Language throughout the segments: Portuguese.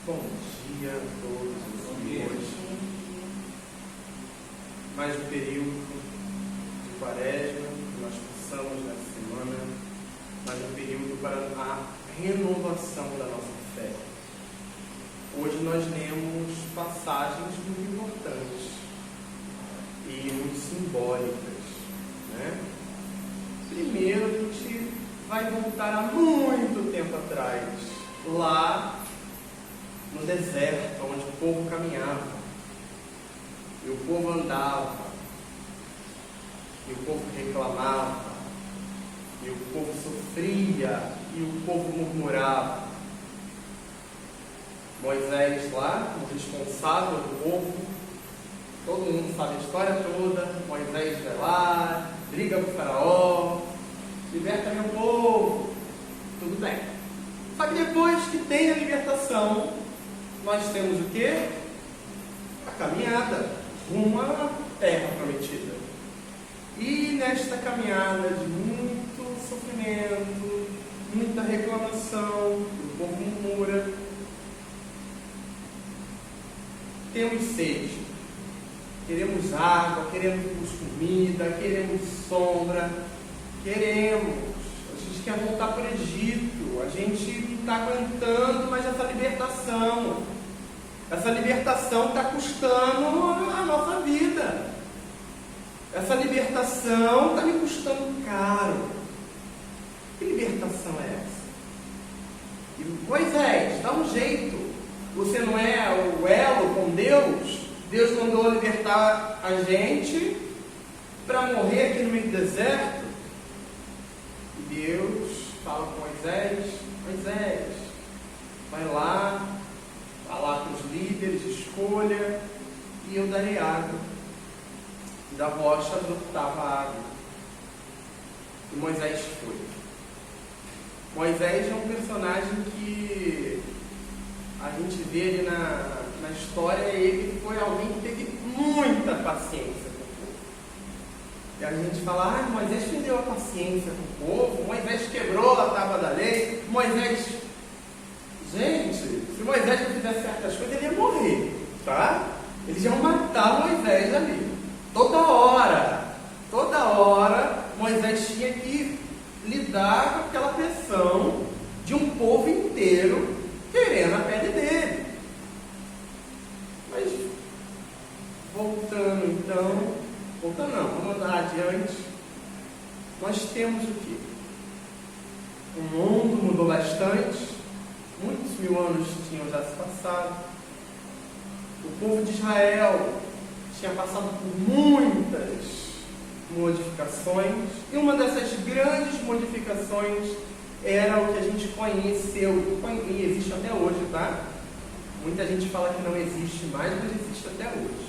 Bom dia a todos e hoje. Mais um período de quaresma que nós passamos nessa semana, mais um período para a renovação da nossa fé. Hoje nós lemos passagens muito importantes e muito simbólicas, né? Primeiro a gente vai voltar há muito tempo atrás, lá no deserto, onde o povo caminhava, e o povo andava, e o povo reclamava, e o povo sofria, e o povo murmurava. Moisés lá, o responsável do povo, todo mundo sabe a história toda. Moisés vai lá, briga com o faraó, liberta meu povo, tudo bem. Só que depois que tem a libertação, nós temos o quê? A caminhada rumo à terra prometida. E nesta caminhada de muito sofrimento, muita reclamação, o povo murmura, temos sede, queremos água, queremos comida, queremos sombra, a gente quer voltar para o Egito, a gente não está aguentando mais essa libertação está custando a nossa vida, essa libertação está me custando caro. Que libertação é essa? E Moisés, dá um jeito, você não é o elo com Deus? Deus mandou libertar a gente para morrer aqui no meio do deserto. E Deus fala com Moisés, vai lá com os líderes, escolha, e eu darei água. E da rocha brotava água. E Moisés foi. Moisés é um personagem que a gente vê ele na história, ele foi alguém que teve muita paciência com o povo. E a gente fala, Moisés perdeu a paciência com o povo, Moisés quebrou a tábua da lei, Gente, se Moisés não fizesse certas coisas, ele ia morrer, tá? Eles iam matar Moisés ali. Toda hora, Moisés tinha que lidar com aquela pressão de um povo inteiro querendo a pele dele. Mas, vamos andar adiante. Nós temos o quê? O mundo mudou bastante, muitos mil anos tinham já se passado. O povo de Israel tinha passado por muitas modificações, e uma dessas grandes modificações era o que a gente conheceu, e existe até hoje, tá? Muita gente fala que não existe mais, mas existe até hoje.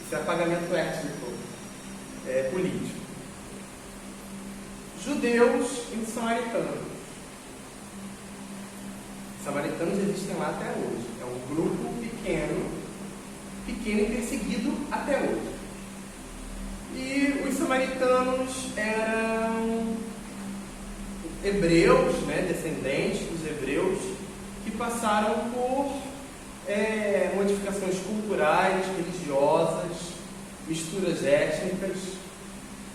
Isso é apagamento étnico, político. Judeus e samaritanos. Samaritanos existem lá até hoje. É um grupo pequeno e perseguido até hoje. E os samaritanos eram hebreus, descendentes dos hebreus, que passaram por modificações culturais, religiosas, misturas étnicas.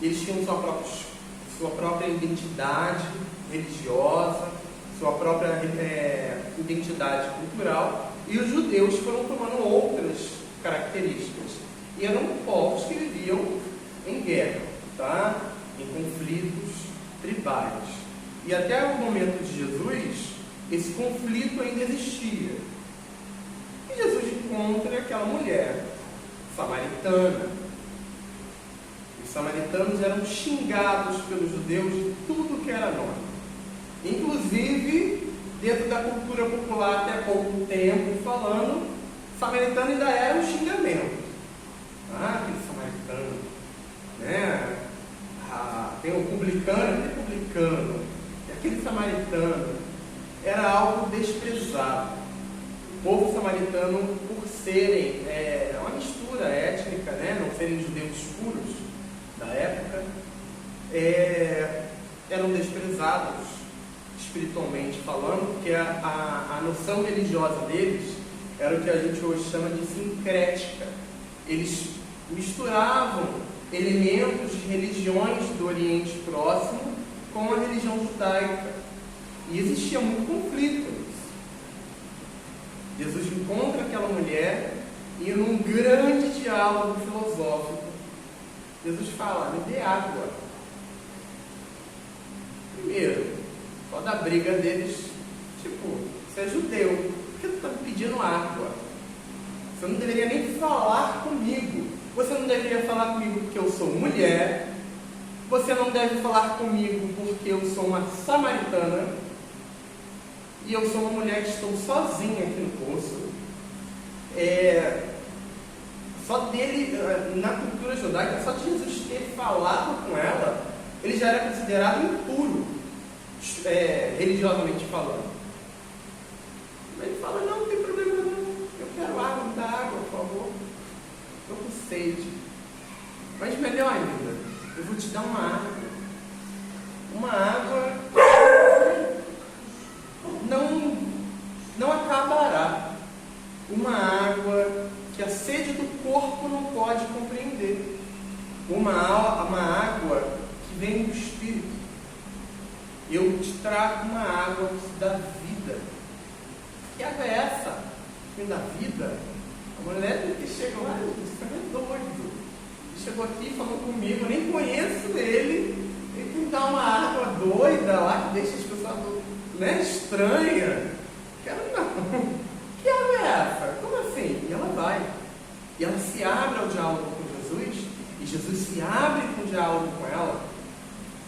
Eles tinham sua própria identidade religiosa, sua própria identidade cultural, e os judeus foram tomando outras características. E eram povos que viviam em guerra, tá? Em conflitos tribais. E até o momento de Jesus, esse conflito ainda existia. E Jesus encontra aquela mulher samaritana. Os samaritanos eram xingados pelos judeus de tudo que era nome. Inclusive, dentro da cultura popular até pouco tempo, falando, samaritano ainda era um xingamento. Aquele samaritano, né? Tem o publicano, e aquele samaritano era algo desprezado. O povo samaritano, por serem uma mistura étnica, não serem judeus puros da época, eram desprezados espiritualmente falando, porque a noção religiosa deles era o que a gente hoje chama de sincrética. Eles misturavam elementos de religiões do Oriente Próximo com a religião judaica. E existia muito conflito nisso. Jesus encontra aquela mulher e, num grande diálogo filosófico, Jesus fala: me dê água. Primeiro, toda a briga deles, tipo, você é judeu, por que tu está me pedindo água? Você não deveria nem falar comigo. Você não deveria falar comigo porque eu sou mulher. Você não deve falar comigo porque eu sou uma samaritana. E eu sou uma mulher que estou sozinha aqui no poço. Só dele, na cultura judaica, só de Jesus ter falado com ela, ele já era considerado impuro, religiosamente falando. Mas ele fala: não tem problema não, eu quero água, me dá água, por favor. Estou com sede. Mas melhor ainda, eu vou te dar uma água. Uma água não acabará. Uma água que a sede do corpo não pode compreender. Uma água que vem do Espírito. Eu te trago uma água que dá vida. Que água é essa? Que dá vida? A mulher que chegou lá, você é doido. Ele chegou aqui falando comigo, eu nem conheço ele. Ele me dá uma água doida lá que deixa as pessoas estranha. Quero não. Que água é essa? Como assim? E ela vai. E ela se abre ao diálogo com Jesus. E Jesus se abre com o diálogo com ela.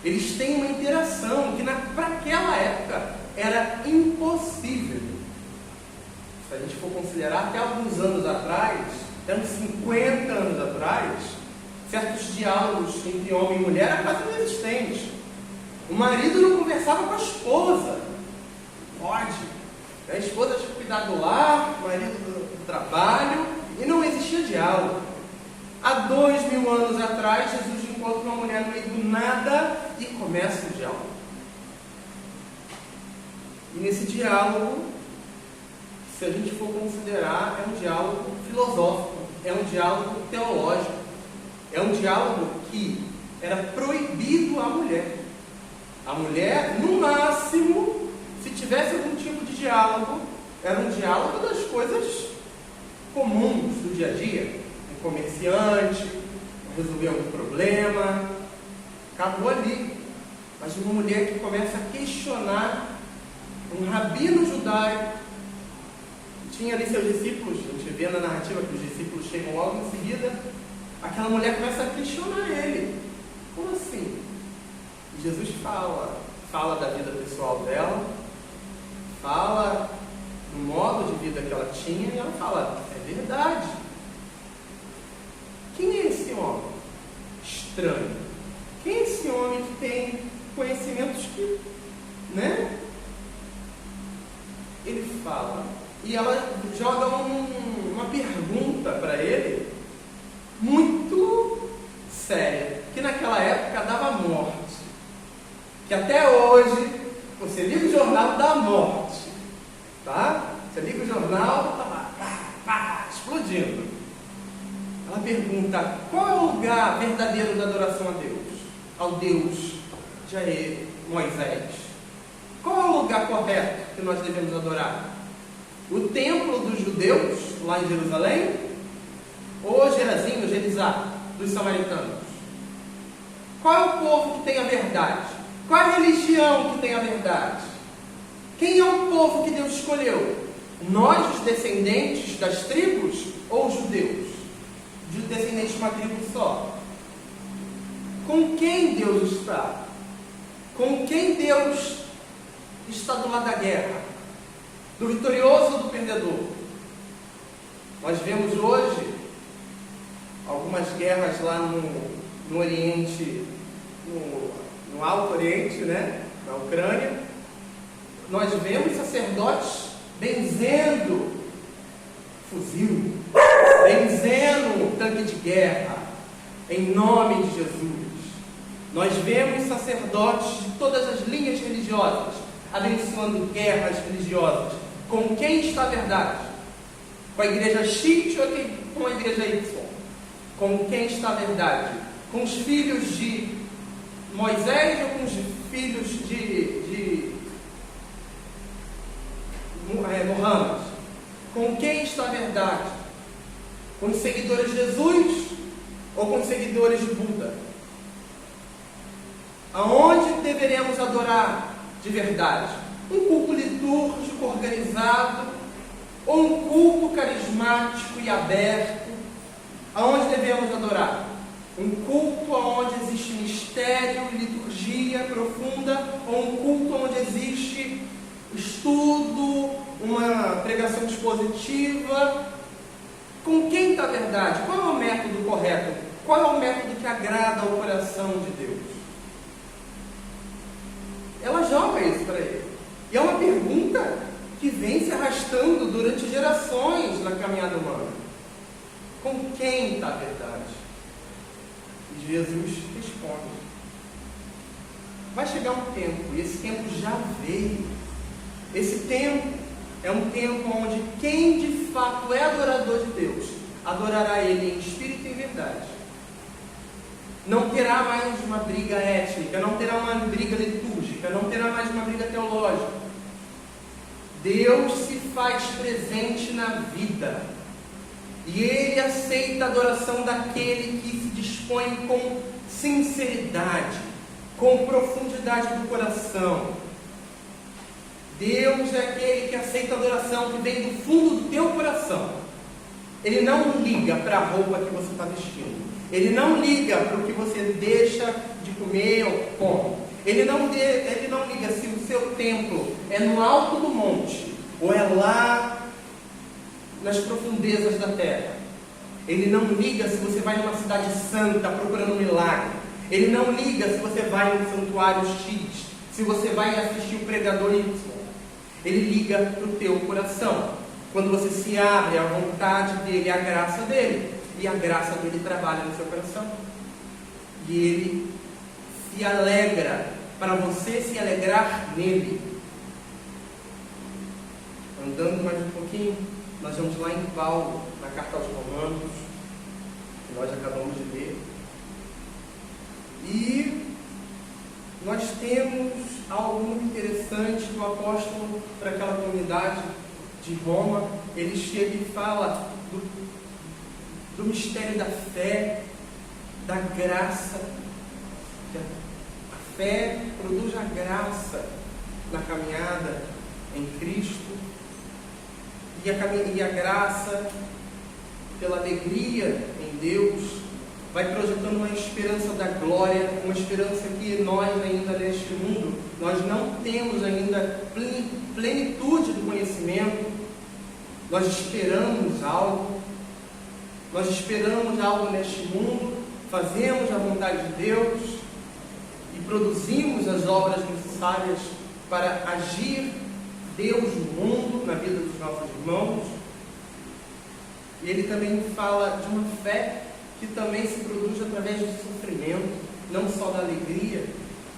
Eles têm uma interação que para aquela época era impossível. Se a gente for considerar, até alguns anos atrás, até uns 50 anos atrás, certos diálogos entre homem e mulher eram quase inexistentes. O marido não conversava com a esposa. Pode. A esposa tinha que cuidar do lar, o marido do trabalho, e não existia diálogo. Há 2000 anos atrás, Jesus encontra uma mulher no meio do nada e começa o diálogo. E nesse diálogo, se a gente for considerar, é um diálogo filosófico, é um diálogo teológico, é um diálogo que era proibido à mulher. A mulher, no máximo, se tivesse algum tipo de diálogo, era um diálogo das coisas comuns do dia a dia. Um comerciante, resolver algum problema, acabou ali. Mas uma mulher que começa a questionar, um rabino judaico, tinha ali seus discípulos, a gente vê na narrativa que os discípulos chegam logo em seguida, aquela mulher começa a questionar ele. Como assim? E Jesus fala da vida pessoal dela, fala do modo de vida que ela tinha, e ela fala: é verdade. Quem é esse homem? Estranho. Quem é esse homem que tem conhecimentos que, Ele fala, e ela joga uma pergunta para ele, muito séria, que naquela época dava morte. Que até hoje, você liga o jornal da morte, tá? Você liga o jornal, tá lá, explodindo. Ela pergunta: qual é o lugar verdadeiro da adoração a Deus? Ao Deus de Moisés. Qual é o lugar correto que nós devemos adorar? O templo dos judeus, lá em Jerusalém? Ou Gerazim, Gerizá, dos samaritanos? Qual é o povo que tem a verdade? Qual é a religião que tem a verdade? Quem é o povo que Deus escolheu? Nós, os descendentes das tribos, ou os judeus? Os descendentes de uma tribo só? Com quem Deus está? Com quem Deus está do lado da guerra? Do vitorioso ou do perdedor? Nós vemos hoje algumas guerras lá no Oriente, no Alto Oriente, na Ucrânia. Nós vemos sacerdotes benzendo fuzil, benzendo tanque de guerra, em nome de Jesus. Nós vemos sacerdotes de todas as linhas religiosas abençoando guerras religiosas. Com quem está a verdade? Com a igreja X ou com a igreja Y? Com quem está a verdade? Com os filhos de Moisés ou com os filhos de Muhammad? Com quem está a verdade? Com os seguidores de Jesus ou com os seguidores de Buda? Aonde deveremos adorar de verdade? Um culto litúrgico organizado ou um culto carismático e aberto? Aonde devemos adorar? Um culto onde existe mistério e liturgia profunda, ou um culto onde existe estudo, uma pregação expositiva? Com quem está a verdade? Qual é o método correto? Qual é o método que agrada ao coração de Deus? Ela joga isso para ele. E é uma pergunta que vem se arrastando durante gerações na caminhada humana. Com quem está a verdade? E Jesus responde. Vai chegar um tempo, e esse tempo já veio. Esse tempo é um tempo onde quem de fato é adorador de Deus, adorará Ele em espírito e em verdade. Não terá mais uma briga étnica, não terá uma briga litúrgica, não terá mais uma briga teológica. Deus se faz presente na vida. E Ele aceita a adoração daquele que se dispõe com sinceridade, com profundidade do coração. Deus é aquele que aceita a adoração que vem do fundo do teu coração. Ele não liga para a roupa que você está vestindo. Ele não liga para o que você deixa de comer ou come. Ele não liga se o seu templo é no alto do monte ou é lá nas profundezas da terra. Ele não liga se você vai numa cidade santa procurando um milagre. Ele não liga se você vai no santuário X, se você vai assistir o pregador Y. Ele liga para o teu coração. Quando você se abre à vontade dele, à graça dele. E a graça dele trabalha no seu coração. E ele se alegra para você se alegrar nele. Andando mais um pouquinho, nós vamos lá em Paulo, na carta aos Romanos, que nós acabamos de ler. E nós temos algo muito interessante que o apóstolo, para aquela comunidade de Roma, ele chega e fala do mistério da fé, da graça. A fé produz a graça na caminhada em Cristo, e a graça, pela alegria em Deus, vai projetando uma esperança da glória, uma esperança que nós ainda neste mundo, nós não temos ainda plenitude do conhecimento. Nós esperamos algo neste mundo, fazemos a vontade de Deus e produzimos as obras necessárias para agir Deus no mundo, na vida dos nossos irmãos. E ele também fala de uma fé que também se produz através do sofrimento, não só da alegria,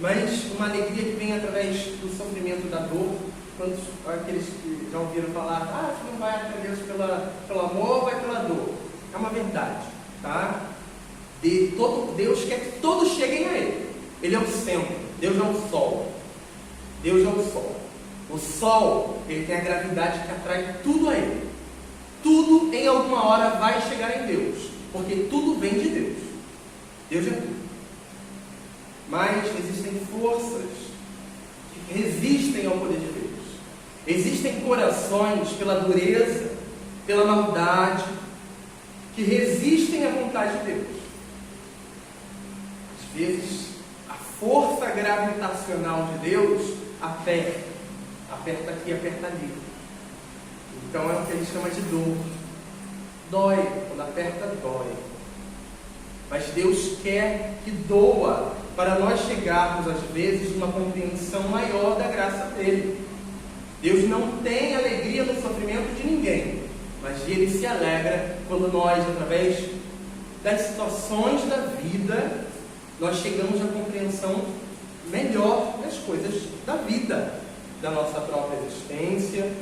mas uma alegria que vem através do sofrimento da dor. Quantos aqueles que já ouviram falar, você não vai até Deus pelo amor, vai pela dor. É uma verdade, tá? Deus quer que todos cheguem a Ele. Ele é o centro, Deus é o sol. Deus é o sol. O sol, ele tem a gravidade que atrai tudo a Ele. Tudo em alguma hora vai chegar em Deus, porque tudo vem de Deus. Deus é tudo. Mas existem forças que resistem ao poder de Deus. Existem corações pela dureza, pela maldade, que resistem à vontade de Deus. Às vezes, a força gravitacional de Deus aperta aqui, aperta ali. Então é o que a gente chama de dor. Dói, quando aperta, dói. Mas Deus quer que doa, para nós chegarmos, às vezes, numa compreensão maior da graça dele. Deus não tem alegria no sofrimento de ninguém, mas Ele se alegra quando nós, através das situações da vida, nós chegamos à compreensão melhor das coisas da vida. da nossa própria existência,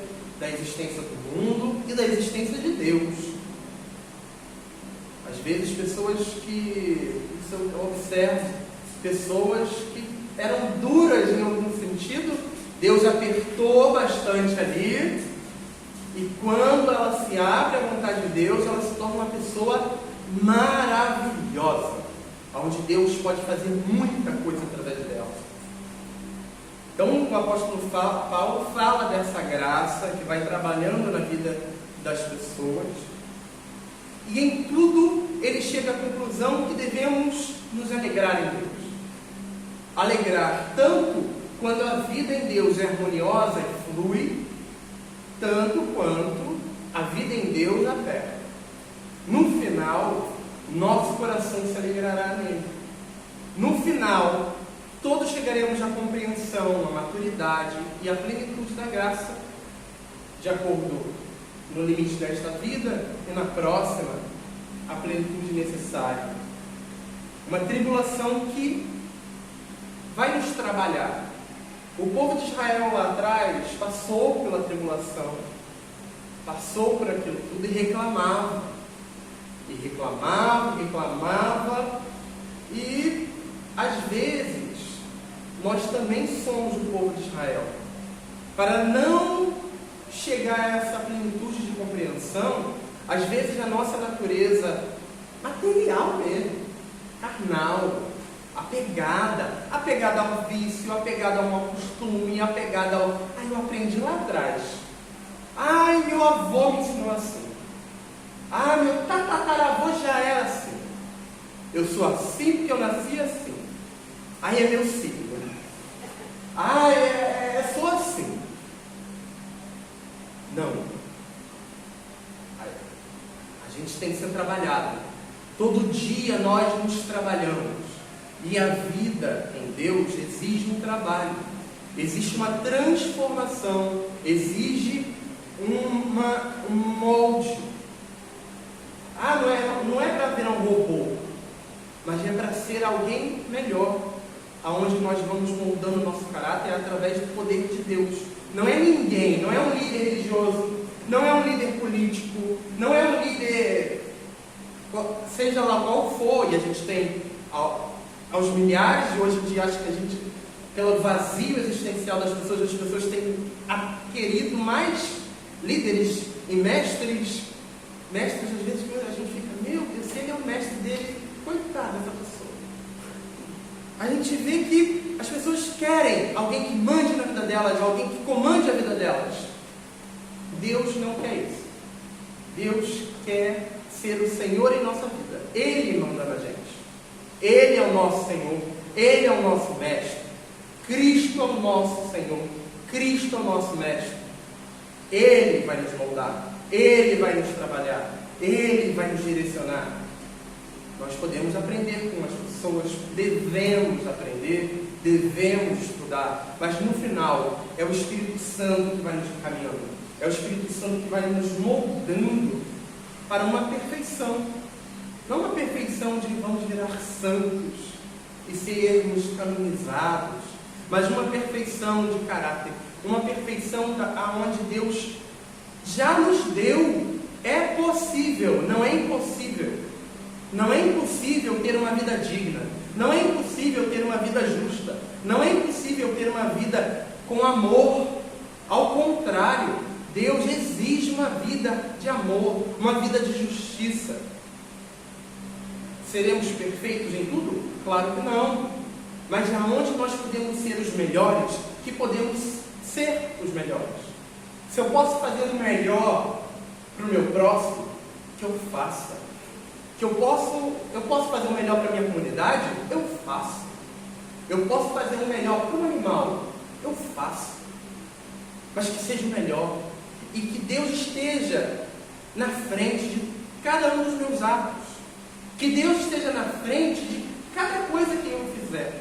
da existência do mundo e da existência de Deus. Às vezes pessoas que, isso eu observo, pessoas que eram duras em algum sentido, Deus apertou bastante ali, e quando ela se abre à vontade de Deus, ela se torna uma pessoa maravilhosa, onde Deus pode fazer muita coisa através dela. Então o apóstolo Paulo fala dessa graça que vai trabalhando na vida das pessoas, e em tudo ele chega à conclusão que devemos nos alegrar em Deus. Alegrar tanto quando a vida em Deus é harmoniosa e flui, tanto quanto a vida em Deus aperta. No final, nosso coração se alegrará nele. No final, todos chegaremos à compreensão, à maturidade e à plenitude da graça, de acordo no limite desta vida e na próxima, a plenitude necessária. Uma tribulação que vai nos trabalhar. O povo de Israel lá atrás passou pela tribulação, passou por aquilo tudo e reclamava. E reclamava, e às vezes nós também somos o povo de Israel. Para não chegar a essa plenitude de compreensão, às vezes a nossa natureza material mesmo, carnal, apegada ao vício, apegada ao mau costume, apegada ao... eu aprendi lá atrás. Meu avô me ensinou assim. Meu tataravô já era assim. Eu sou assim porque eu nasci assim. É meu signo. Sou assim. Não. A gente tem que ser trabalhado. Todo dia nós nos trabalhamos. E a vida em Deus exige um trabalho, existe uma transformação, exige um molde. Não é para virar um robô, mas é para ser alguém melhor, aonde nós vamos moldando o nosso caráter através do poder de Deus. Não é ninguém, não é um líder religioso, não é um líder político, não é um líder, seja lá qual for, e a gente tem aos milhares, e hoje em dia acho que a gente, pelo vazio existencial das pessoas, as pessoas têm querido mais líderes e mestres, às vezes a gente fica, meu Deus, se ele é o mestre dele, coitado dessa pessoa. A gente vê que as pessoas querem alguém que mande na vida delas, alguém que comande a vida delas. Deus não quer isso. Deus quer ser o Senhor em nossa vida. Ele manda na gente. Ele é o nosso Senhor, Ele é o nosso Mestre. Cristo é o nosso Senhor, Cristo é o nosso Mestre. Ele vai nos moldar, Ele vai nos trabalhar, Ele vai nos direcionar. Nós podemos aprender com as pessoas, devemos aprender, devemos estudar, mas no final é o Espírito Santo que vai nos encaminhando, é o Espírito Santo que vai nos moldando para uma perfeição. Não uma perfeição de vamos virar santos e sermos canonizados, mas uma perfeição de caráter, uma perfeição aonde Deus já nos deu. É possível, não é impossível. Não é impossível ter uma vida digna, não é impossível ter uma vida justa, não é impossível ter uma vida com amor. Ao contrário, Deus exige uma vida de amor, uma vida de justiça. Seremos perfeitos em tudo? Claro que não. Mas aonde nós podemos ser os melhores, que podemos ser os melhores. Se eu posso fazer o melhor para o meu próximo, que eu faça. Que eu posso fazer o melhor para a minha comunidade, eu faço. Eu posso fazer o melhor para o animal, eu faço. Mas que seja o melhor. E que Deus esteja na frente de cada um dos meus atos. Que Deus esteja na frente de cada coisa que eu fizer.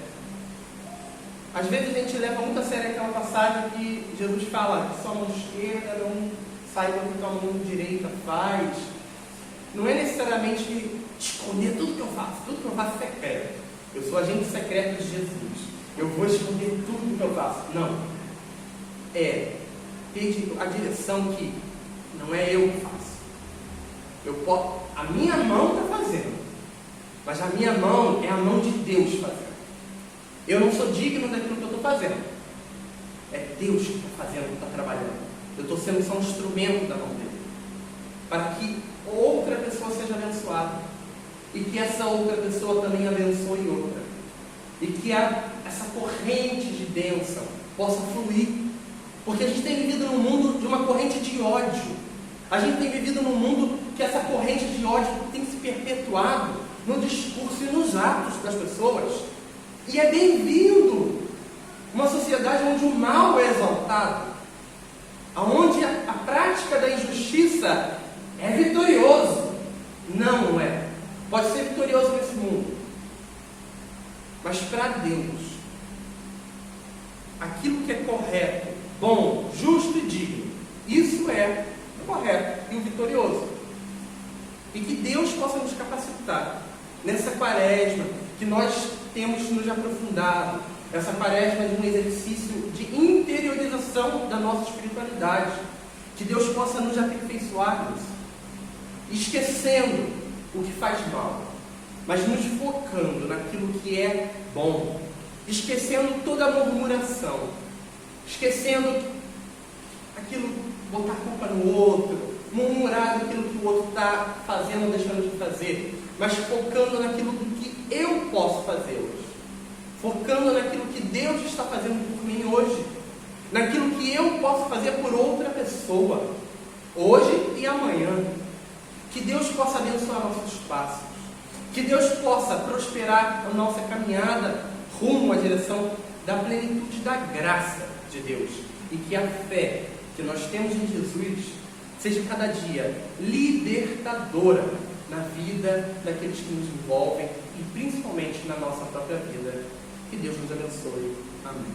Às vezes a gente leva muito a sério aquela passagem que Jesus fala que sua mão esquerda não saiba o que a mão direita faz. Não é necessariamente esconder tudo que eu faço secreto. Eu sou agente secreto de Jesus. Eu vou esconder tudo que eu faço. Não. é ter a direção que não é eu que faço. A minha mão está fazendo, mas a minha mão é a mão de Deus fazendo. Eu não sou digno daquilo que eu estou fazendo. É Deus que está fazendo, que está trabalhando. Eu estou sendo só um instrumento da mão dele, para que outra pessoa seja abençoada, e que essa outra pessoa também abençoe outra, e que essa corrente de bênção possa fluir. Porque a gente tem vivido num mundo de uma corrente de ódio. A gente tem vivido num mundo que essa corrente de ódio tem se perpetuado no discurso e nos atos das pessoas. E é bem-vindo uma sociedade onde o mal é exaltado, onde a prática da injustiça é vitorioso. Não é. Pode ser vitorioso nesse mundo, mas para Deus, aquilo que é correto, bom, justo e digno, isso é o correto e o vitorioso. E que Deus possa nos capacitar nessa quaresma que nós temos nos aprofundado, essa quaresma de um exercício de interiorização da nossa espiritualidade, que Deus possa nos aperfeiçoar nisso, esquecendo o que faz mal, mas nos focando naquilo que é bom, esquecendo toda a murmuração, esquecendo aquilo, botar culpa no outro, murmurar daquilo que o outro está fazendo ou deixando de fazer, mas focando naquilo que eu posso fazer hoje, focando naquilo que Deus está fazendo por mim hoje, naquilo que eu posso fazer por outra pessoa, hoje e amanhã. Que Deus possa abençoar nossos passos, que Deus possa prosperar a nossa caminhada rumo à direção da plenitude da graça de Deus, e que a fé que nós temos em Jesus seja cada dia libertadora na vida daqueles que nos envolvem e principalmente na nossa própria vida. Que Deus nos abençoe. Amém.